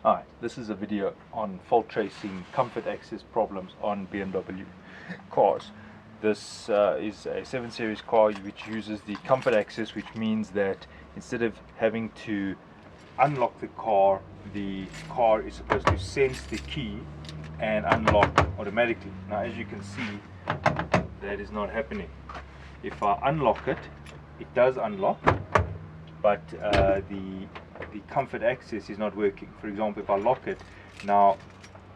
Hi, this is a video on fault tracing comfort access problems on BMW cars. This is a 7 Series car which uses the comfort access, which means that instead of having to unlock the car is supposed to sense the key and unlock automatically. Now, as you can see, that is not happening. If I unlock it, it does unlock, but the comfort access is not working. For example, if I lock it now,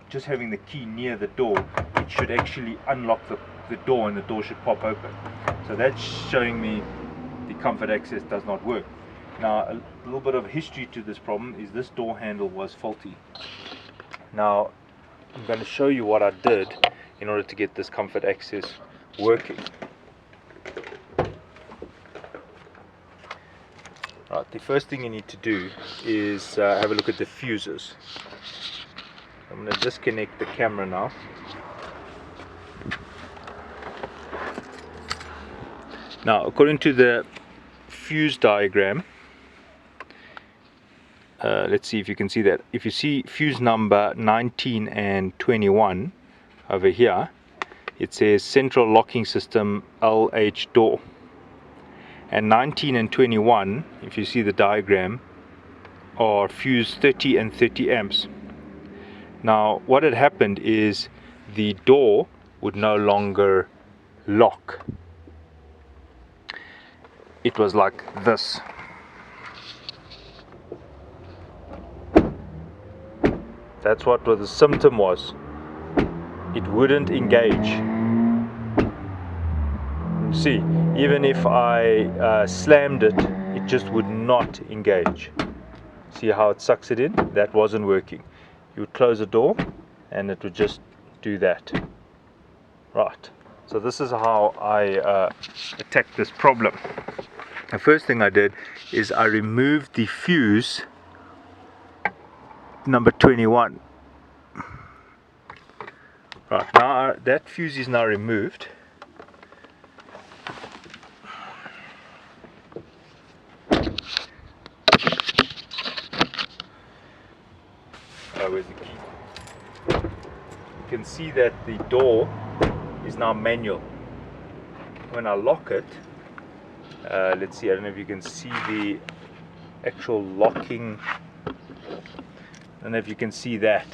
just having the key near the door, it should actually unlock the door and the door should pop open. So that's showing me the comfort access does not work. Now, a little bit of history to this problem is this door handle was faulty. Now, I'm going to show you what I did in order to get this comfort access working. Right, the first thing you need to do is have a look at the fuses. I'm going to disconnect the camera now. Now, according to the fuse diagram, let's see if you can see that. If you see fuse number 19 and 21 over here, it says central locking system LH door. And 19 and 21, if you see the diagram, are fuse 30 and 30 amps. Now, what had happened is the door would no longer lock. It was like this. That's what the symptom was. It wouldn't engage. See, even if I slammed it, it just would not engage. See how it sucks it in? That wasn't working. You would close the door and it would just do that. Right, so this is how I attacked this problem. The first thing I did is I removed the fuse number 21. Right, now that fuse is now removed. Where's the key? You can see that the door is now manual. When I lock it, let's see, I don't know if you can see the actual locking. I don't know if you can see that.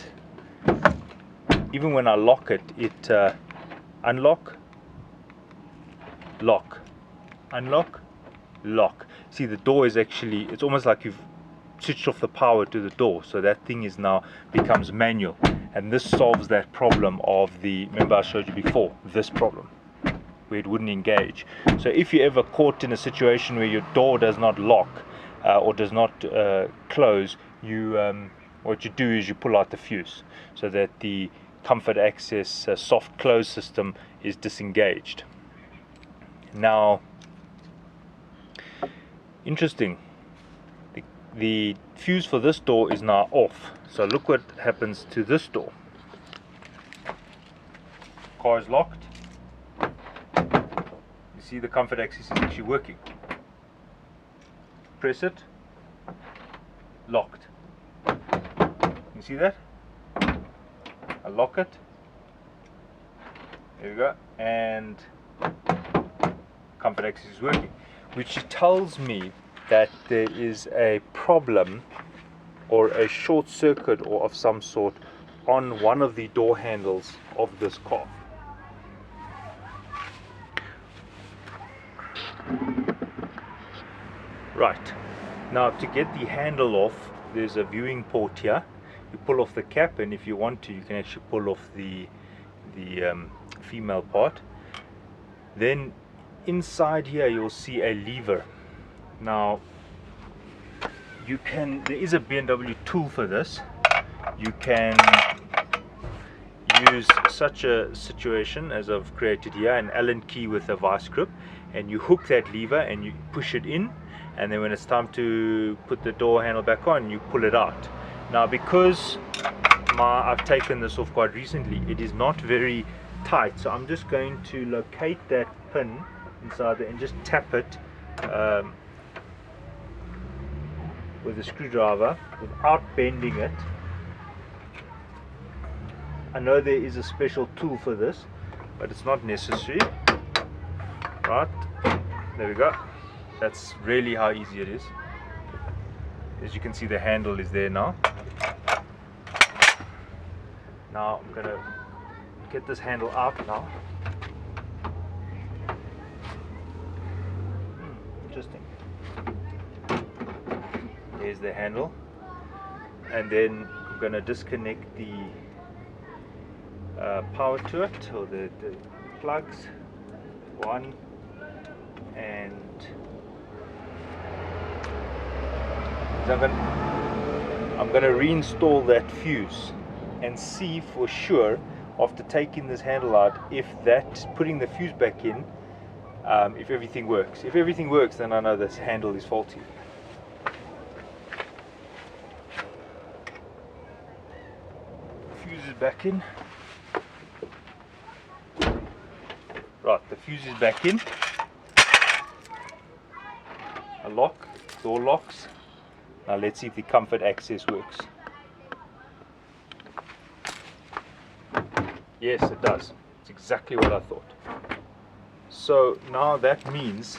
Even when I lock it, it unlock, lock, unlock, lock. See, the door is actually, it's almost like you've switched off the power to the door, so that thing is now becomes manual, and this solves that problem of remember I showed you before, this problem where it wouldn't engage. So if you're ever caught in a situation where your door does not lock or does not close, what you do is you pull out the fuse so that the comfort access soft close system is disengaged. Now, interesting, the fuse for this door is now off. So look what happens to this door. Car is locked. You see the comfort access is actually working. Press it. Locked. You see that? I lock it. There we go. And comfort access is working, which tells me that there is a problem or a short circuit or of some sort on one of the door handles of this car. Right, now to get the handle off, there's a viewing port here. You pull off the cap, and if you want to, you can actually pull off the female part. Then inside here you'll see a lever. Now, there is a BMW tool for this. You can use such a situation as I've created here, an Allen key with a vice grip, and you hook that lever and you push it in, and then when it's time to put the door handle back on, you pull it out. Now, because I've taken this off quite recently, it is not very tight, so I'm just going to locate that pin inside there and just tap it with a screwdriver without bending it, I know there is a special tool for this, but it's not necessary. Right, there we go. That's really how easy it is. As you can see, the handle is there now. Now I'm gonna get this handle out now. Interesting. There's the handle, and then I'm gonna disconnect the power to it, or the plugs. One, and I'm gonna reinstall that fuse and see for sure, after taking this handle out, if putting the fuse back in, if everything works. If everything works, then I know this handle is faulty. Fuse is back in. Right, the fuse is back in. A lock, door locks. Now let's see if the comfort access works. Yes, it does. It's exactly what I thought. So now that means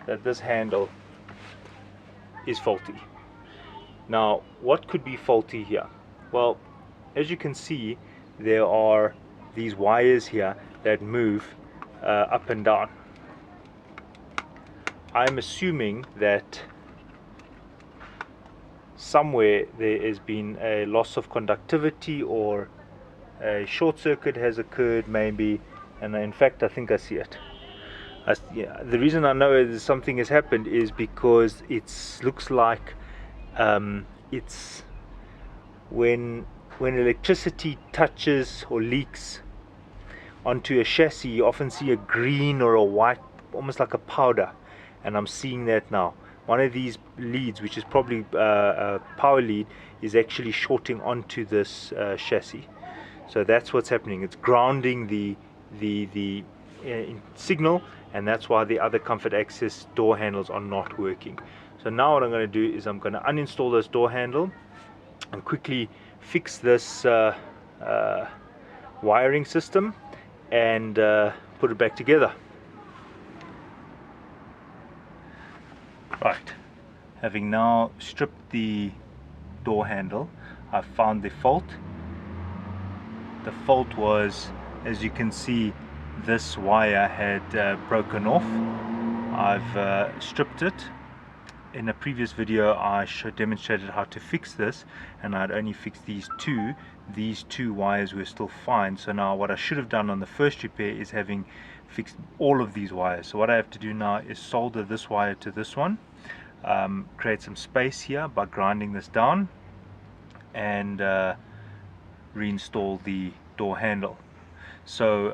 that this handle is faulty. Now, what could be faulty here? Well, as you can see, there are these wires here that move up and down. I'm assuming that somewhere there has been a loss of conductivity, or a short circuit has occurred maybe, and in fact I think I see it. Yeah, the reason I know that something has happened is because it looks like it's when electricity touches or leaks onto a chassis, you often see a green or a white, almost like a powder, and I'm seeing that now. One of these leads, which is probably a power lead, is actually shorting onto this chassis. So that's what's happening. It's grounding the signal, and that's why the other comfort access door handles are not working. So now what I'm going to do is I'm going to uninstall this door handle and quickly fix this wiring system and put it back together. Right, having now stripped the door handle, I found the fault. The fault was, as you can see, this wire had broken off. I've stripped it. In a previous video I demonstrated how to fix this, and I'd only fixed these two. These two wires were still fine. So now what I should have done on the first repair is having fixed all of these wires. So what I have to do now is solder this wire to this one, create some space here by grinding this down, and reinstall the door handle. So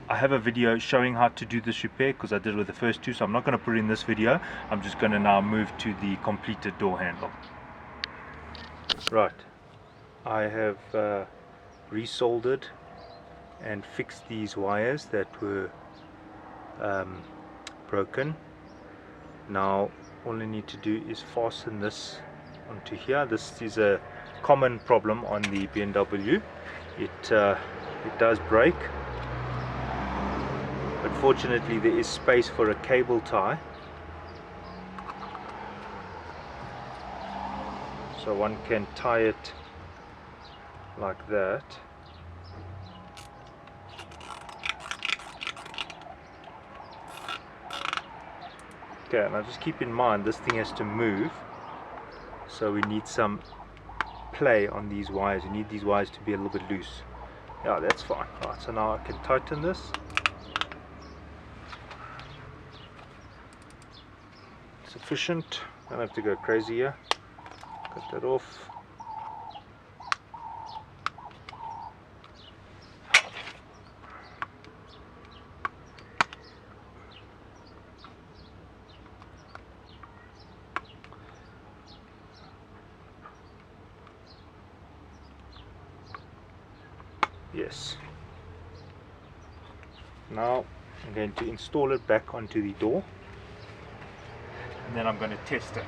I have a video showing how to do this repair, because I did it with the first two, so I'm not going to put it in this video. I'm just going to now move to the completed door handle. Right, I have resoldered and fixed these wires that were broken. Now all I need to do is fasten this onto here. This is a common problem on the BMW. It does break, but fortunately there is space for a cable tie, so one can tie it like that. Okay, now just keep in mind this thing has to move, so we need some play on these wires. You need these wires to be a little bit loose. Yeah, that's fine. Right, so now I can tighten this. Sufficient. Don't have to go crazy here. Cut that off. Yes. Now I'm going to install it back onto the door, and then I'm going to test it.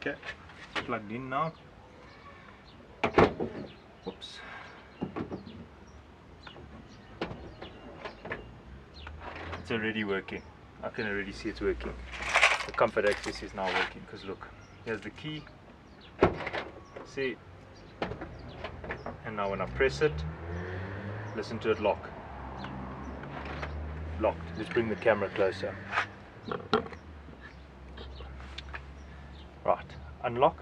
Okay, it's plugged in now. Whoops. It's already working. I can already see it's working. The comfort access is now working because look, here's the key. See? And now when I press it, listen to it lock. Locked. Let's bring the camera closer. Right, unlock.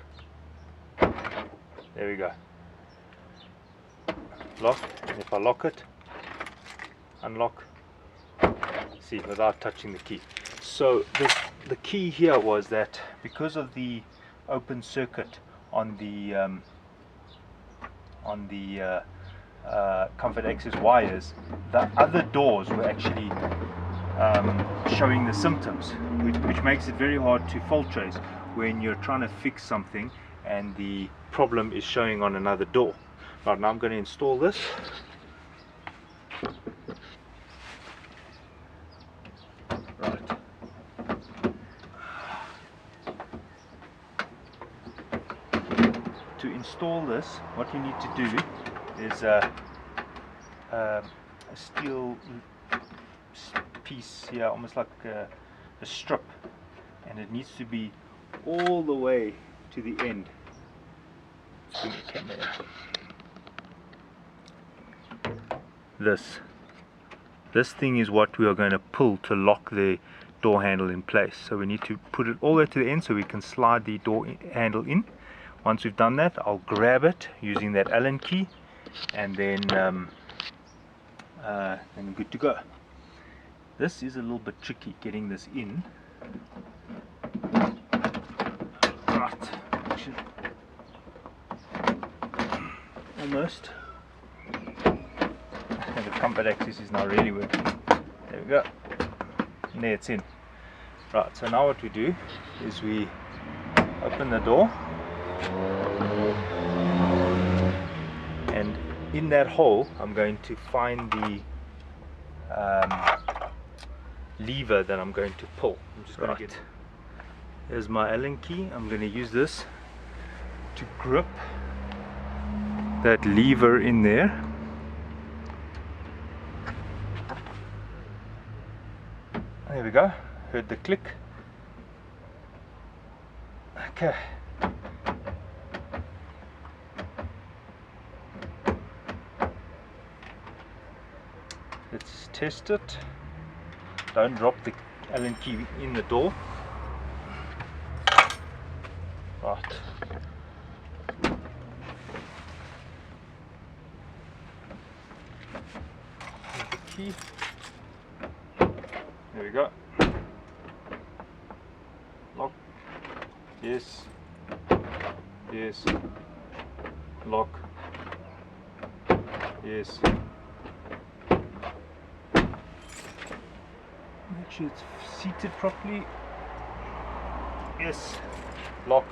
There we go. Lock. And if I lock it, unlock. See, without touching the key. So the key here was that because of the open circuit on the comfort access wires, the other doors were actually showing the symptoms, which makes it very hard to fault trace when you're trying to fix something and the problem is showing on another door. Right, now I'm going to install this. Right. To install this, what you need to do is a steel piece here, almost like a strip, and it needs to be all the way to the end. Let's bring the camera in. This thing is what we are going to pull to lock the door handle in place. So we need to put it all the way to the end so we can slide the door handle in. Once we've done that, I'll grab it using that Allen key, and then good to go. This is a little bit tricky, getting this in. Right, almost. And the comfort access is now really working. There we go. And there it's in. Right, so now what we do is we open the door, and in that hole I'm going to find the lever that I'm going to pull. I'm just going to get. Here's my Allen key. I'm going to use this to grip that lever in there. There we go. Heard the click. Okay. Let's test it. Don't drop the Allen key in the door. Right. Here's the key. There we go. Lock. Yes. Yes. Lock. Yes. Make sure it's seated properly. Yes. Lock.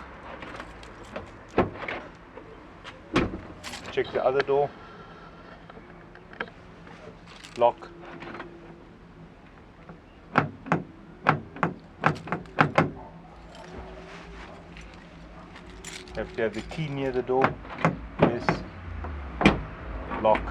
Check the other door. Lock. Have to have the key near the door. Yes. Lock.